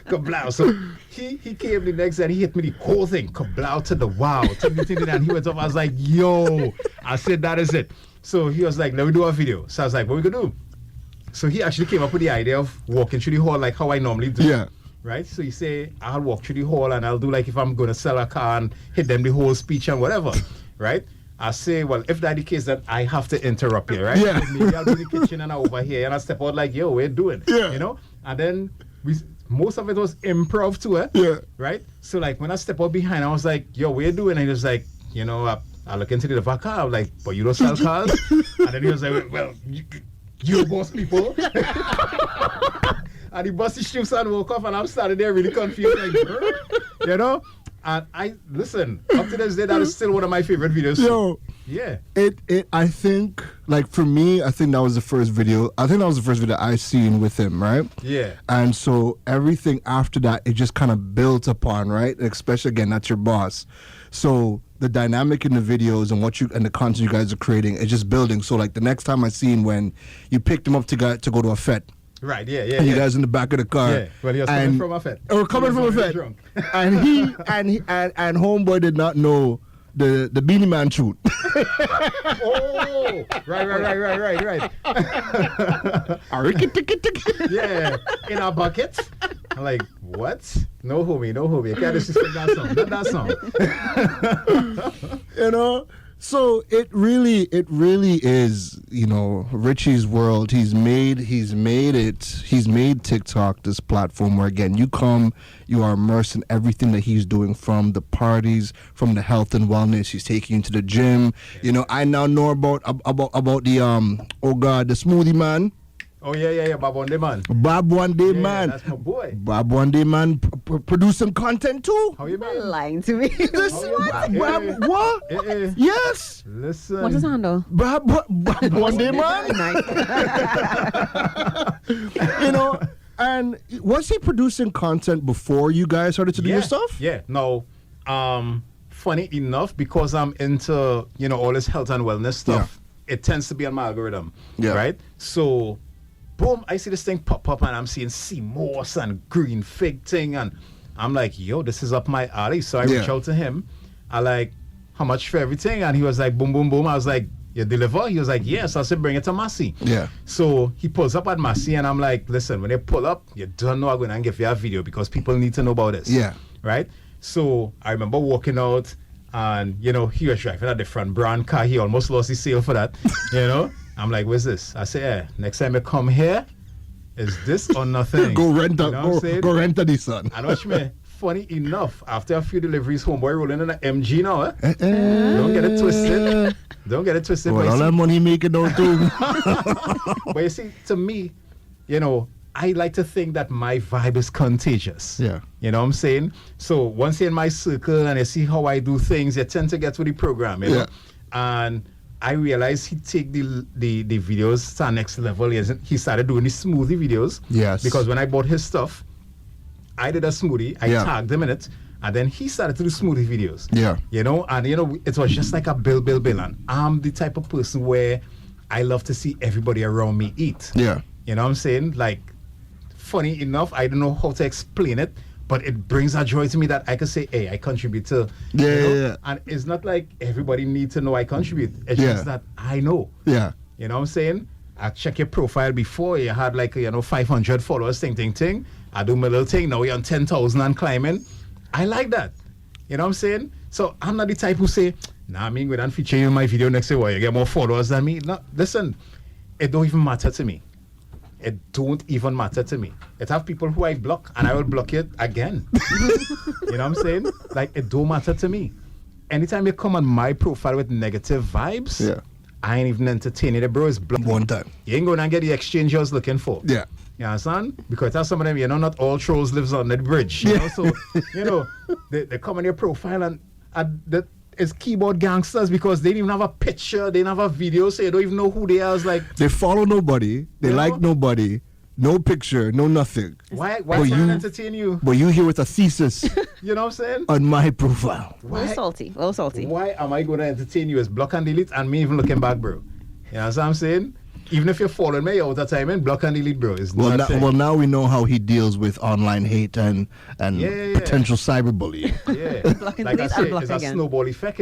Kablow. So he came the next day and he hit me the whole thing. Kablow to the wow. And he went off. I was like, yo. I said, that is it. So he was like, let me do a video. So I was like, what we gonna do? So he actually came up with the idea of walking through the hall like how I normally do. Yeah. Right? So you say, I'll walk through the hall and I'll do like if I'm gonna sell a car and hit them the whole speech and whatever. Right? I say, well, if that's the case, that I have to interrupt you, right? Yeah. So maybe I'll do the kitchen and I'm over here and I step out like, yo, we're doing. Yeah. You know? And then most of it was improv too, eh? Yeah. Right? So like when I step out behind, I was like, yo, what you doing? And he was like, you know, I look into the back car. I'm like, but you don't sell cars? And then he was like, well, you boss people. And the bossy strips and woke off and I'm standing there really confused, like, you know? And listen, up to this day, that is still one of my favorite videos. Yo. Yeah. I think, like, for me, I think that was the first video. I think that was the first video I seen with him, right? Yeah. And so everything after that, it just kind of built upon, right? Especially, again, that's your boss. So the dynamic in the videos and and the content you guys are creating is just building. So, like, the next time I seen when you picked him up to go to a fete. Right, yeah. And you guys in the back of the car. Yeah, well, he was coming from a fete. Oh, coming from a fete. Drunk. And and homeboy did not know the Beanie Man tune. Oh, right. Yeah, in a bucket. I'm like, what? No, homie, no, homie. I can't disrespect that song. Not that song. You know, so it really is, you know, Richie's world. He's made TikTok this platform where, again, you come, you are immersed in everything that he's doing, from the parties, from the health and wellness. He's taking you to the gym. You know, I now know about the the smoothie man. Oh, yeah, Bob One Day Man. Bob One Day Man. That's my boy. Bob One Day Man producing content too. How you been? Lying to me. Listen, Bob, what? Yes. Listen. What's his handle? Bob One Day Man. You know, and was he producing content before you guys started to do your stuff? Yeah. No. Funny enough, because I'm into, you know, all this health and wellness stuff, it tends to be on my algorithm. Yeah. Right? So, boom, I see this thing pop up and I'm seeing sea moss and green fig thing, and I'm like, yo, this is up my alley. So I reach out to him. I like, how much for everything? And he was like, boom, boom, boom. I was like, you deliver? He was like, yes. I said, bring it to Massey. Yeah. So he pulls up at Massey and I'm like, listen, when they pull up, you don't know I'm going to give you a video because people need to know about this. Yeah. Right? So I remember walking out and, you know, he was driving a different brand car. He almost lost his sale for that, you know? I'm like, what's this? I say, yeah, next time you come here, is this or nothing? Go rent a You know what I'm saying? go rent a Nissan. And watch me. Funny enough, after a few deliveries, homeboy rolling in an MG now. Don't get it twisted. Don't get it twisted. Well, But all you that money making out too. but you see, to me, you know, I like to think that my vibe is contagious. Yeah. You know what I'm saying? So once you're in my circle and you see how I do things, you tend to get with the program, you know? And I realized he take the videos to the next level. He started doing the smoothie videos. Yes. Because when I bought his stuff, I did a smoothie. I tagged him in it. And then he started to do smoothie videos. Yeah. You know, and you know, it was just like a bill. And I'm the type of person where I love to see everybody around me eat. Yeah. You know what I'm saying? Like, funny enough, I don't know how to explain it, but it brings a joy to me that I can say, hey, I contribute to. Yeah. And it's not like everybody needs to know I contribute. It's just that I know. Yeah. You know what I'm saying? I check your profile before. You had like, 500 followers, ting. I do my little thing. Now you're on 10,000 and climbing. I like that. You know what I'm saying? So I'm not the type who say, nah, I mean, go and feature you in my video next year. Well, you get more followers than me. No, listen, it don't even matter to me. It don't even matter to me. It have people who I block and I will block it again. You know what I'm saying? Like, it don't matter to me. Anytime you come on my profile with negative vibes, I ain't even entertaining it, bro. It's blocked. One time. You ain't going to get the exchange you was looking for. Yeah. You understand? Because that's some of them, not all trolls lives on that bridge. You know? So, they come on your profile and it's keyboard gangsters because they didn't even have a picture, they didn't have a video, so you don't even know who they are. It's like, they follow nobody, they like nobody, no picture, no nothing. why try to entertain you? But you here with a thesis You know what I'm saying? on my profile. A little salty. Why am I going to entertain you as block and delete and me even looking back, bro? You know what I'm saying? Even if you're following me all the time, and block and delete, bro. Is now we know how he deals with online hate and potential cyberbullying. Yeah. Block and like delete I say, and block it's again. a snowball effect,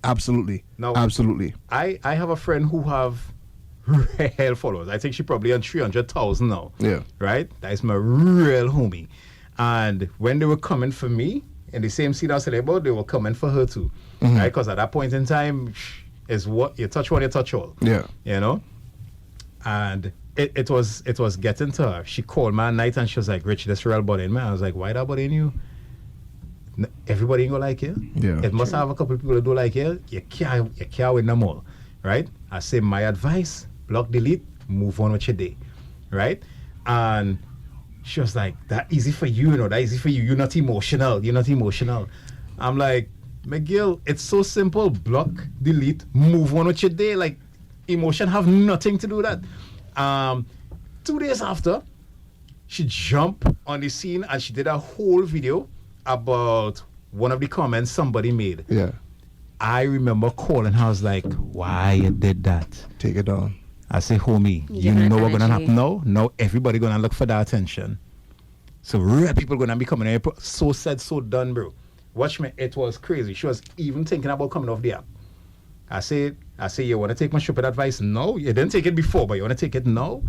Absolutely. No. Absolutely. I have a friend who have real followers. I think she probably on 300,000 now. Yeah. Right? That is my real homie. And when they were coming for me, in the same seat I was about, they were coming for her too. Mm-hmm. Right? Because at that point in time, is what you touch one, you touch all. Yeah. You know? And it was getting to her. She called me at night and she was like, Rich, this real bothering me. I was like, why that bothering you? Everybody ain't gonna like you. Yeah. It must have a couple of people that do like you. You can't win them all. Right? I say my advice, block, delete, move on with your day. Right? And she was like, that easy for you, that easy for you. You're not emotional. I'm like, McGill, it's so simple. Block, delete, move on with your day. Like, emotion have nothing to do with that. 2 days after, she jumped on the scene and she did a whole video about one of the comments somebody made. Yeah. I remember calling her. I was like, why you did that? Take it on. I say, homie, you Giving it know what's going to energy. happen now? Now everybody going to look for that attention. So real people going to be coming in. So said, so done, bro. Watch me. It was crazy. She was even thinking about coming off the app. I say, you want to take my stupid advice? No. You didn't take it before, but you want to take it now?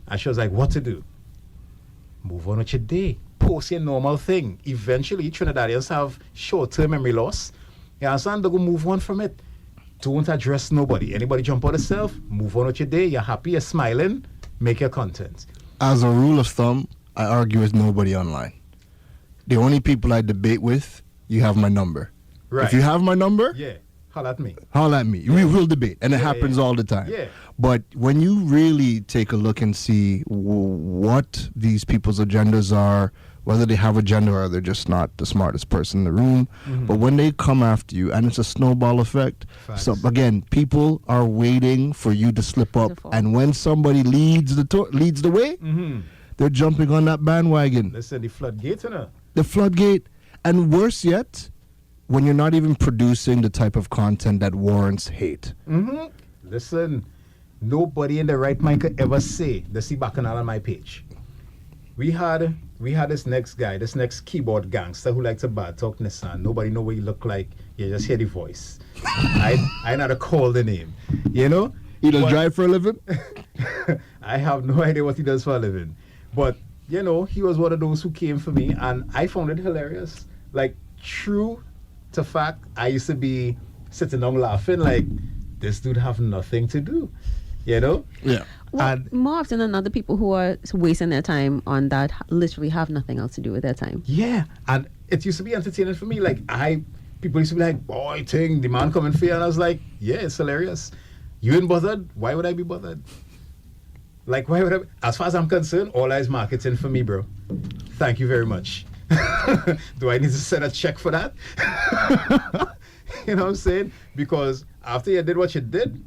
And she was like, what to do? move on with your day. Post your normal thing. Eventually, Trinidadians have short-term memory loss. You understand? They go move on from it. Don't address nobody. Anybody jump on yourself, move on with your day. You're happy, you're smiling, make your content. As a rule of thumb, I argue with nobody online. The only people I debate with, you have my number. Right. If you have my number, Yeah, holler at me. holler at me. We will debate, and it happens all the time. Yeah. But when you really take a look and see what these people's agendas are, whether they have agenda or they're just not the smartest person in the room, but when they come after you, and it's a snowball effect. Facts. So again, people are waiting for you to slip up, Beautiful. and when somebody leads the way, they're jumping on that bandwagon. Listen, the floodgate, you know. The floodgate, and worse yet, when you're not even producing the type of content that warrants hate. Listen, nobody in the right mind could ever say the see Bacchanal on my page. We had this next guy, this next keyboard gangster who likes to bad talk Nissan. Nobody know what he look like. You just hear the voice. I not to call the name. You know? He does But drive for a living? I have no idea what he does for a living. But, you know, he was one of those who came for me, and I found it hilarious. Like, true to fact, I used to be sitting down laughing like, this dude have nothing to do. You know? Yeah. Well, And- more often than not, the people who are wasting their time on that literally have nothing else to do with their time. Yeah, and it used to be entertaining for me. Like people used to be like, "Boy, thing, the man coming for you," and I was like, "Yeah, it's hilarious. You ain't bothered? Why would I be bothered? Like, why would I? As far as I'm concerned, all that is marketing for me, bro. Thank you very much. Do I need to send a check for that? You know what I'm saying? Because after you did what you did,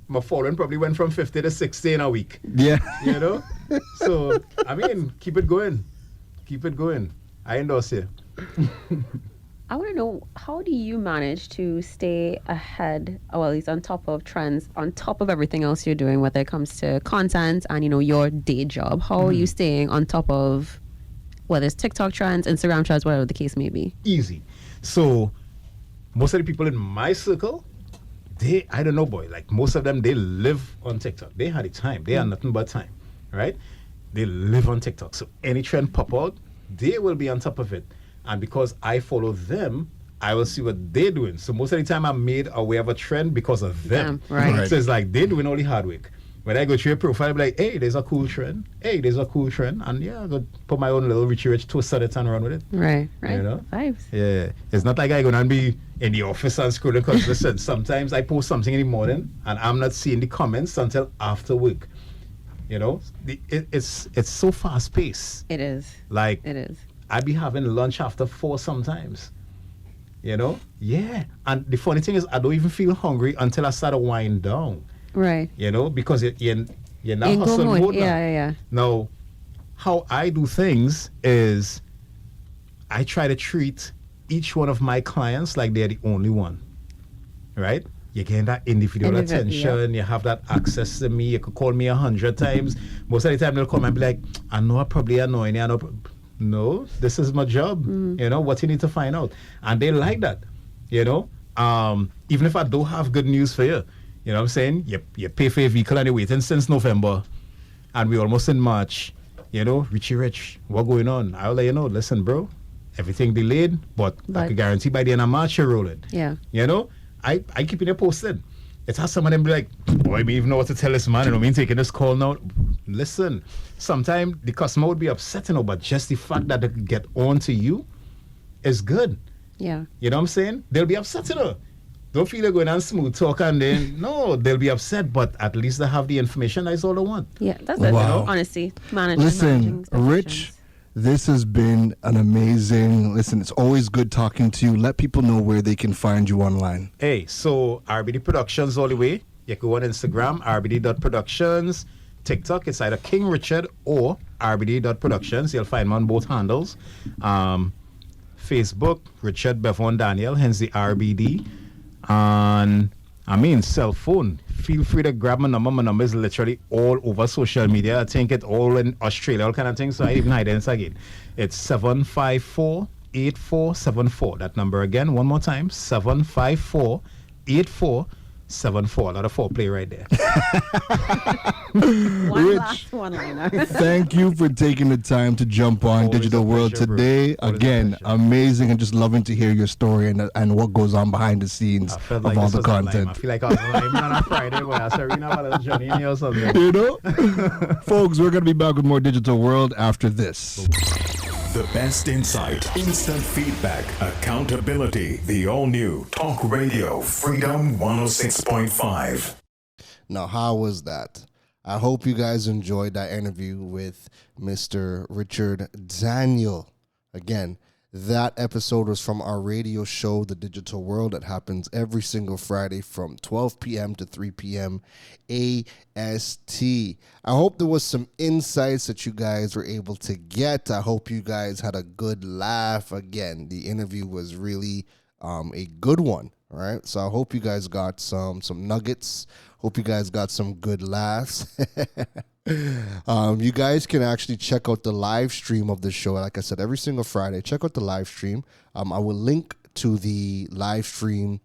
my following probably went from 50 to 60 in a week. Yeah. You know? So, I mean, keep it going. Keep it going. I endorse you. I want to know, how do you manage to stay ahead, or at least on top of trends, on top of everything else you're doing, whether it comes to content and, you know, your day job? How are you staying on top of whether it's TikTok trends, Instagram trends, whatever the case may be? Easy. So, most of the people in my circle, I don't know, boy, like most of them, they live on TikTok. They had the time. They had nothing but time, right? They live on TikTok. So, any trend pop out, they will be on top of it. And because I follow them, I will see what they're doing. So most of the time I'm made aware of a trend because of them. Right. So it's like they're doing all the hard work. When I go to your profile, I'm like, hey, there's a cool trend. Hey, there's a cool trend. And yeah, I go put my own little Richie Rich twist on it and run with it. Right. You know? Vibes. Yeah. It's not like I go and be in the office and scrolling, because listen, sometimes I post something in the morning and I'm not seeing the comments until after work. You know? It's so fast paced. It is. Like, It is. I'd be having lunch after 4 sometimes. You know? Yeah. And the funny thing is, I don't even feel hungry until I start to wind down. Right. You know? Because you're not In go hustle mode. mode now. Yeah. Now, how I do things is I try to treat each one of my clients like they're the only one. Right? You're getting that individual attention. You have that access to me. You could call me 100 times. Most of the time, they'll call me and be like, I know I'm probably annoying you. I know. No, this is my job. You know, what you need to find out. And they like that. You know? Even if I don't have good news for you. You know what I'm saying? You pay for your vehicle and you're waiting since November. And we're almost in March. You know, Richie Rich, what going on? I'll let you know. Listen, bro, everything delayed, but I can guarantee by the end of March you're rolling. Yeah. You know? I keep it posted. It's how some of them be like, boy, me even know what to tell this man. I don't mean taking this call now. Listen, sometimes the customer would be upset, you know, but just the fact that they could get on to you is good. Yeah. You know what I'm saying? They'll be upset, you know. Don't feel like going on smooth talk and then, no, they'll be upset, but at least they have the information. That's all they want. Yeah. That's it. Wow. Honestly, managing Listen, Rich, expectations. this has been an amazing. Listen, it's always good talking to you. Let people know where they can find you online. Hey, so RBD Productions all the way. You can go on Instagram, rbd.productions. TikTok, it's either King Richard or rbd.productions. You'll find me on both handles. Facebook, Richard Bevon Daniel, hence the RBD. And I mean, cell phone. Feel free to grab my number. My number is literally all over social media. I think it all in Australia, all kind of things. So I even hide it again. It's 754-8474. That number again, one more time, 754-8474. 7-4. A lot of foreplay right there. One Rich. last one-liner. Thank you for taking the time to jump on Always Digital a World pleasure, bro. today. Always a Again, pleasure. amazing, and just loving to hear your story and what goes on behind the scenes I felt of like all this the was a lime. I content. feel like I was liming on a Friday when I said, you know, a little Johnny in here or something. You know? Folks, we're going to be back with more Digital World after this. The best insight, instant feedback, accountability. The all-new Talk Radio Freedom 106.5. Now, how was that? I hope you guys enjoyed that interview with Mr. Richard Daniel. Again, that episode was from our radio show, The Digital World, that happens every single Friday from 12 p.m. to 3 p.m. AST. I hope there was some insights that you guys were able to get. I hope you guys had a good laugh. Again, the interview was really a good one, all right? So I hope you guys got some nuggets. Hope you guys got some good laughs. You guys can actually check out the live stream of the show. Like I said, every single Friday, check out the live stream. I will link to the live stream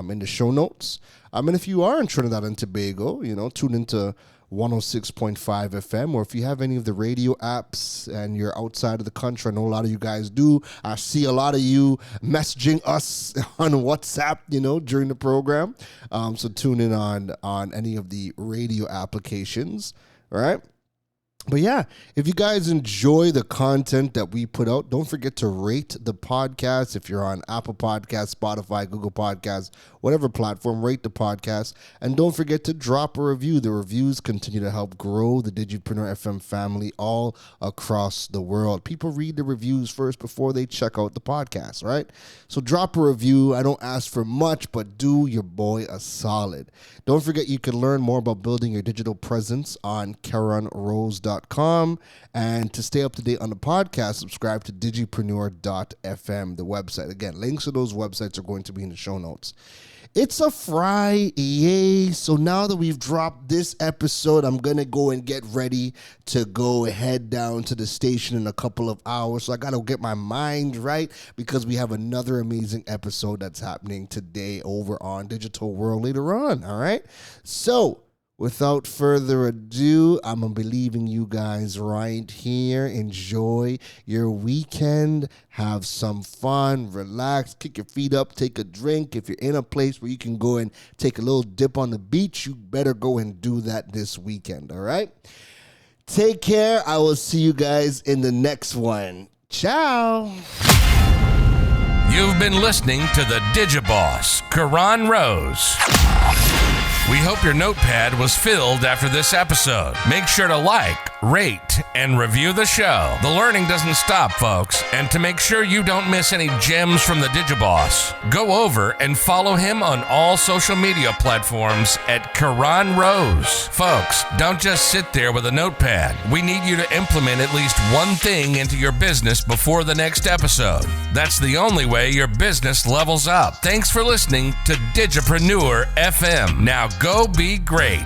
in the show notes. And if you are in Trinidad and Tobago, tune into 106.5 FM, or if you have any of the radio apps and you're outside of the country, I know a lot of you guys do. I see a lot of you messaging us on WhatsApp, during the program. So tune in on any of the radio applications, all right? But yeah, if you guys enjoy the content that we put out, don't forget to rate the podcast. If you're on Apple Podcasts, Spotify, Google Podcasts, whatever platform, rate the podcast. And don't forget to drop a review. The reviews continue to help grow the Digipreneur FM family all across the world. People read the reviews first before they check out the podcast, right? So drop a review. I don't ask for much, but do your boy a solid. Don't forget you can learn more about building your digital presence on KaronRose.com. And to stay up to date on the podcast, subscribe to digipreneur.fm, the website. Again, links to those websites are going to be in the show notes. It's a Friday, so now that we've dropped this episode, I'm going to go and get ready to go head down to the station in a couple of hours. So I got to get my mind right because we have another amazing episode that's happening today over on Digital World later on, all right? So without further ado, I'm going to be leaving you guys right here. Enjoy your weekend. Have some fun. Relax. Kick your feet up. Take a drink. If you're in a place where you can go and take a little dip on the beach, you better go and do that this weekend, all right? Take care. I will see you guys in the next one. Ciao. You've been listening to the Digiboss, Karan Rose. We hope your notepad was filled after this episode. Make sure to like, rate, and review the show. The learning doesn't stop, folks. And to make sure you don't miss any gems from the Digiboss, go over and follow him on all social media platforms at Karan Rose. Folks, don't just sit there with a notepad. We need you to implement at least one thing into your business before the next episode. That's the only way your business levels up. Thanks for listening to Digipreneur FM. Now go be great.